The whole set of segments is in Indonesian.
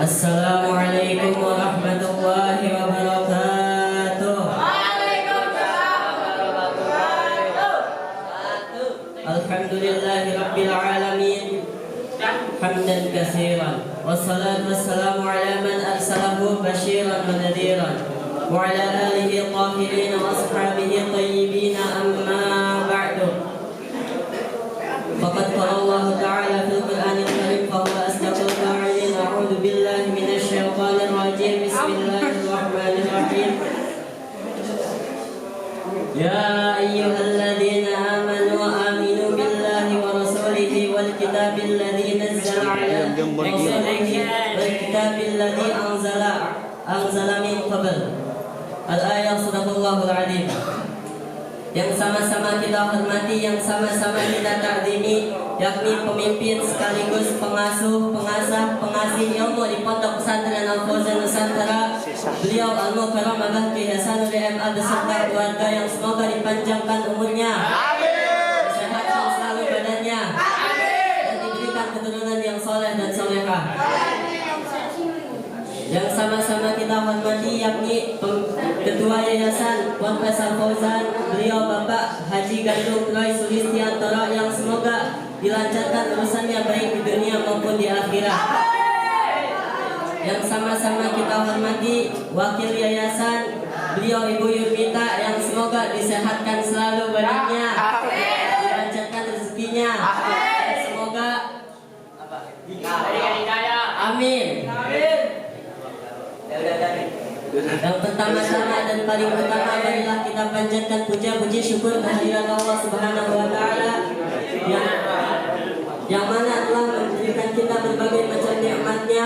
Assalamualaikum warahmatullahi wabarakatuh. Alhamdulillahi rabbil alamin. Hamdan katsiran. Wassalatu wassalamu ala man arsalahu basyiran wa nadhiran. Wa ala alihi tahirin wa ashabihi tayyibin, amma ba'du. Faqad qala Allah ta'ala fil Qur'anil Karim fa huwa asdaqul qa'ilin. A'udzu billahi minasy syaithanir rajim. Bismillahirrahmanirrahim. Ya ayyuhalladzina amanu aminu billahi wa rasulihi wal kitabil ladzi nazzala ala rasulihi wal kitabil ladzi anzala min qabl. Al-ayat sadaqallahul azim. Yang sama-sama kita hormati, yang sama-sama kita takdimi, yakni pemimpin sekaligus pengasuh, pengasah, pengasih ilmu di Pondok Pesantren Al-Fauzan Nusantara, beliau Al-Mukarram Abah Hasanul MA beserta keluarga yang semoga dipanjangkan umurnya, sehat selalu badannya, dan diberikan keturunan yang soleh dan solehah. Yang sama-sama kita hormati yakni Ketua Yayasan Ponpes Al-Fauzan, beliau Bapak Haji Gandung Troy Sulistiantoro, yang semoga dilancarkan urusannya baik di dunia maupun di akhirat. Yang sama-sama kita hormati Wakil Yayasan, beliau Ibu Yurmita, yang semoga disehatkan selalu badannya, dilancarkan rezekinya, semoga amin. Yang pertama-tama dan paling utama adalah kita panjatkan puja-puji syukur kehadirat Allah Subhanahu wa taala yang mana telah memberikan kita berbagai macam nikmatnya,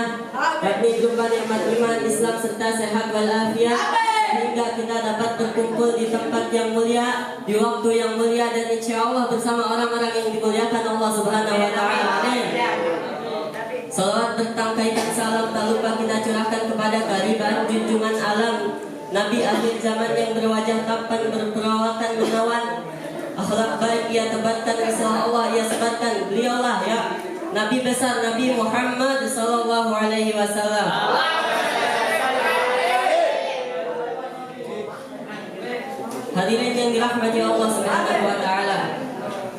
yakni berupa nikmat iman, Islam serta sehat walafiat, sehingga kita dapat berkumpul di tempat yang mulia, di waktu yang mulia, dan insya Allah bersama orang-orang yang dimuliakan Allah Subhanahu wa taala. Amin. Salawat bertangkaikan salam tak lupa kita curahkan kepada kariban junjungan alam, Nabi akhir zaman yang berwajah tampan, berperawakan menawan, akhlak baik ia tebarkan, risalah Allah ia sebarkan. Beliaulah ya Nabi besar Nabi Muhammad sallallahu alaihi wasallam. Hadirin yang dirahmati Allah Subhanahu wa taala.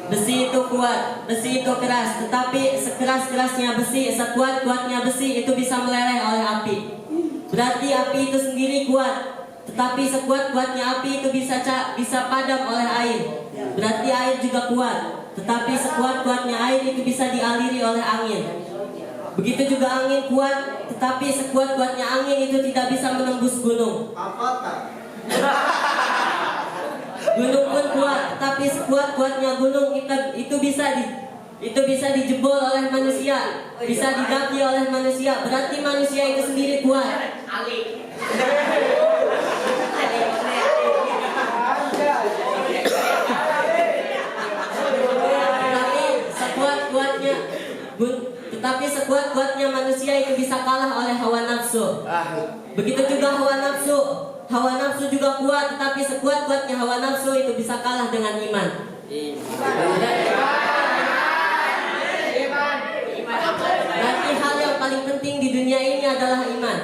Besi itu kuat, besi itu keras, tetapi sekeras-kerasnya besi, sekuat-kuatnya besi itu bisa meleleh oleh api. Berarti api itu sendiri kuat, tetapi sekuat-kuatnya api itu bisa padam oleh air. Berarti air juga kuat, tetapi sekuat-kuatnya air itu bisa dialiri oleh angin. Begitu juga angin kuat, tetapi sekuat-kuatnya angin itu tidak bisa menembus gunung. Gunung pun kuat, tapi sekuat-kuatnya gunung itu bisa dijebol oleh manusia, bisa didaki oleh manusia. Berarti manusia itu sendiri kuat. Tetapi sekuat-kuatnya manusia itu bisa kalah oleh hawa nafsu. Begitu juga hawa nafsu. Hawa nafsu juga kuat, tetapi sekuat-kuatnya hawa nafsu itu bisa kalah dengan iman. Berarti hal yang paling penting di dunia ini adalah iman.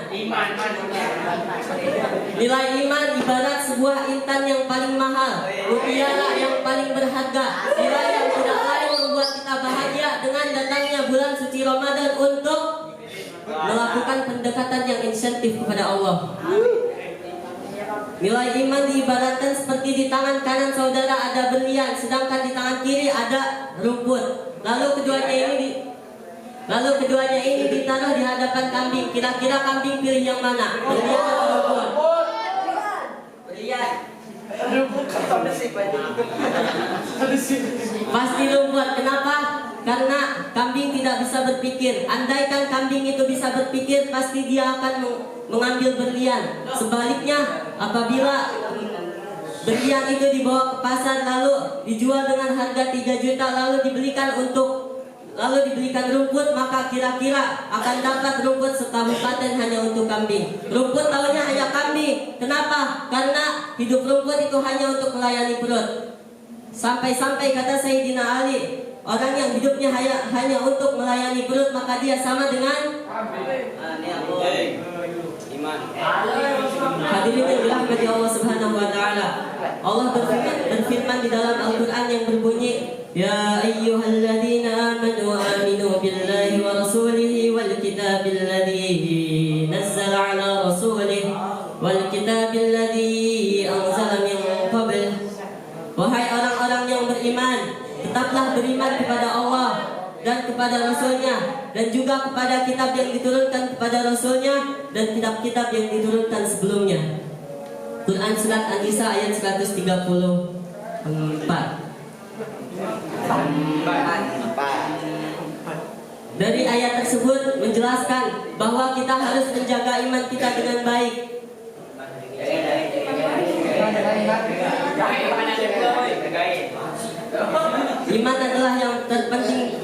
Nilai iman ibarat sebuah intan yang paling mahal, mutiara yang paling berharga, nilai yang tidak lain membuat kita bahagia dengan datangnya bulan suci Ramadan untuk melakukan pendekatan yang insentif kepada Allah. Nilai iman diibaratkan seperti di tangan kanan saudara ada berlian, sedangkan di tangan kiri ada rumput. Lalu keduanya ini ditaruh di hadapan kambing. Kira-kira kambing pilih yang mana? Berlian atau rumput? Berlian. Pasti rumput. Kenapa? Karena kambing tidak bisa berpikir. Andaikan kambing itu bisa berpikir, pasti dia akan mengambil berlian. Sebaliknya, apabila berlian itu dibawa ke pasar lalu dijual dengan harga 3 juta, lalu dibelikan rumput, maka kira-kira akan dapat rumput sekabupaten hanya untuk kambing. Rumput tahunya hanya kambing. Kenapa? Karena hidup rumput itu hanya untuk melayani perut. Sampai-sampai kata Sayyidina Ali, orang yang hidupnya hanya untuk melayani perut, maka dia sama dengan Subhanahu wa taala. Allah berfirman di dalam Al-Qur'an yang berbunyi, "Ya ayyuhalladzina amanu billahi wa rasulihi wal kitabil ladzi nazzala ala rasulihi wal kitabil ladzi anzala min qabl." Wahai orang-orang yang beriman, tetaplah beriman kepada Allah dan kepada Rasulnya, dan juga kepada kitab yang diturunkan kepada Rasulnya dan kitab-kitab yang diturunkan sebelumnya. Quran Surat An-Nisa ayat 134. Dari ayat tersebut menjelaskan bahwa kita harus menjaga iman kita dengan baik. Iman adalah yang terpenting.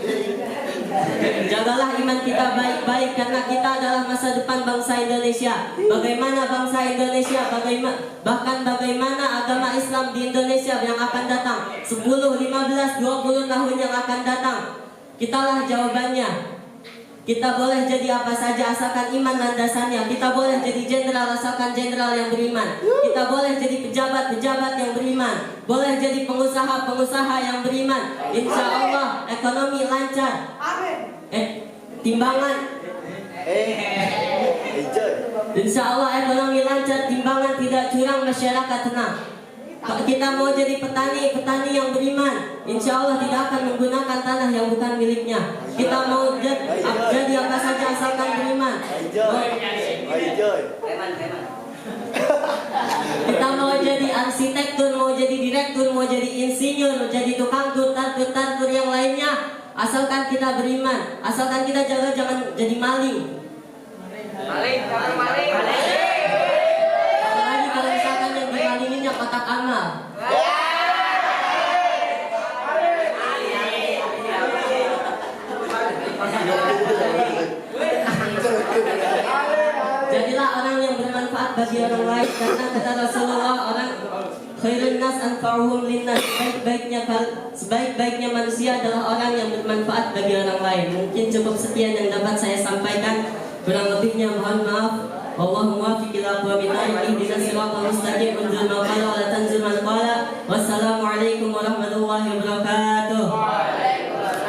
Jagalah iman kita baik-baik, karena kita adalah masa depan bangsa Indonesia. Bagaimana bangsa Indonesia, bahkan bagaimana agama Islam di Indonesia yang akan datang 10, 15, 20 tahun yang akan datang. Kitalah jawabannya. Kita boleh jadi apa saja asalkan iman landasannya. Kita boleh jadi jenderal asalkan jenderal yang beriman. Kita boleh jadi pejabat-pejabat yang beriman. Boleh jadi pengusaha-pengusaha yang beriman. Insya Allah ekonomi lancar. Timbangan. Insya Allah ekonomi lancar, timbangan tidak curang, masyarakat tenang. Kalau kita mau jadi petani yang beriman, insya Allah tidak akan menggunakan tanah yang bukan miliknya. Kita mau jadi apa saja asalkan beriman. Kita mau jadi arsitektur, mau jadi direktur, mau jadi insinyur, mau jadi tukang tur yang lainnya, asalkan kita beriman, asalkan kita jangan jadi maling. Apalagi kalau misalkan yang dimalinginnya kotak amal. Jadilah orang yang bermanfaat bagi orang lain, karena kata Rasulullah, orang khairun nas anfa'uhum linnas, sebaik-baiknya manusia adalah orang yang bermanfaat bagi orang lain. Mungkin cukup sekian yang dapat saya sampaikan, kurang lebihnya mohon maaf. Wallahu muwaffiq ila aqwamit thariq, ihdinas siratal mustaqim, unzil ma qala wa la tanzil man qala. Wassalamu alaikum warahmatullahi wabarakatuh.